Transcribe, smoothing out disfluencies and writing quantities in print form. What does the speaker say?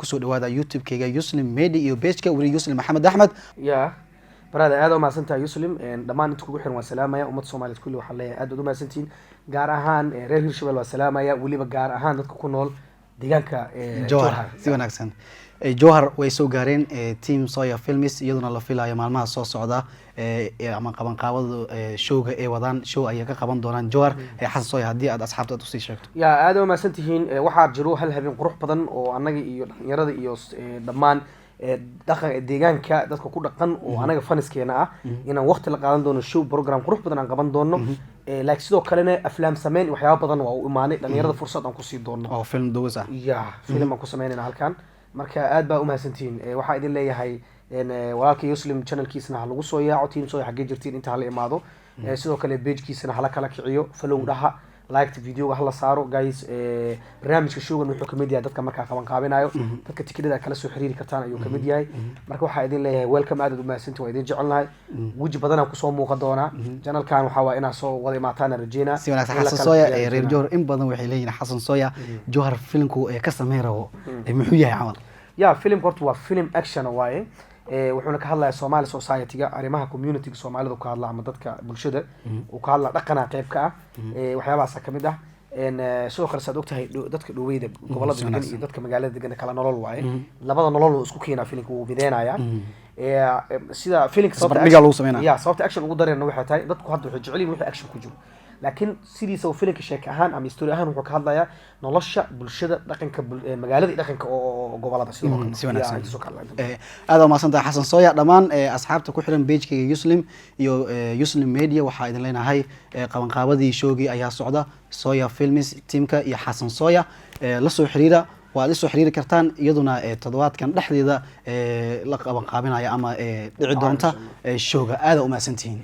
kusoo dhawaada YouTube-kayga Yuslim Media iyo page-ka wali Yuslim Maxamed Axmed يا برادة هذا ما سنتها يسلم دمان أنتوا كل حين وسلامة يا أمة الصومال كل وحلا هذا ما سنتين جار أهان ريل هرشبل وسلامة يا ولي بجار أهان نتكون نول ديجانك جوهر سيبنا أحسن جوهر ويسو جارين تيم صويا فيلمس يدنا الله فيلا يا معلمها صوص صعدا أما قبل قاود شو وضان شو أيها قبل دوران جوهر حس صويا هدي أصحابته تصير شكل يا هذا ما سنتين واحد جروح هل هبين قروح بدن وأنا يرد يوس دمان دخل deegaanka dadka ku dhaqan oo anaga faniskeena ah inaan waqti la qaadan doono show program qurux badan aan qaban doono like sidoo kalena aflaam sameyn waxyaabo badan waa u imaanay dhalinyarada fursad aan ku sii doono oo film doosa film aan ku sameynayna halkan marka aad baa u mahadsantiin waxa idin leeyahay walaalka Yuslim channelkiisana lagu soo yaaco team soo xagee jirtiin inta hala imaado sidoo kale page-kiisana hala kala kiciyo follow dhaha like video hala saaro guys barnaamijka showgan wuxuu kamid yahay dadka marka qaban qaabinayo dadka tikidada kala soo xiriiri kartaan ayuu kamid yahay marka waxa idin leeyahay welcome aad u mahadsantiin waa idin jecelnahay waji badan aan ku soo muuqan doona channelkan waxa waa inaa soo wada imaataan rajeyna si wanaagsan Xasan Sooya reer Johor in badan waxay leeyihiin Xasan Sooya Johor filmku ka sameeyay muxuu yahay camal ya film horta waa film action waaye wuxuuna ka hadlayaa Somali society-ga arimaha community-ga Soomaalida ka hadla ama dadka bulshada oo ka hadla dhaqana qayb ka ah waxyaabahaas kamid ah sidoo kale saad ogtahay dadka dhaweyda gobolada degan iyo dadka magaalada degan kala nolol waaye labada nolol oo isku keenaa filmku uu mideynaya sida filmka sababta action ugu dareerna waxay tahay dadku hadda waxay jecel yihiin wixii action ku jiro laakiin sidiisa filmka sheeko ahaan ama story ahaan wuxuu ka hadlayaa nolosha bulshada dhaqanka magaalada dhaqanka oo gobolada sidoo kale aad ma santaa Xasan Sooya dhamaan asxaabta ku xiran page-kayga Yuslim iyo Yuslim Media waxa idin leenahay qaban qaabadii showgii ayaa socda Sooya Films teamka iyo Xasan Sooya la soo xiriira waa la soo xiriiri kartaan iyaduna toddobaadkan dhexdeeda la qaban qaabinaya ama dhici doonta showga aad u mahadsantihiin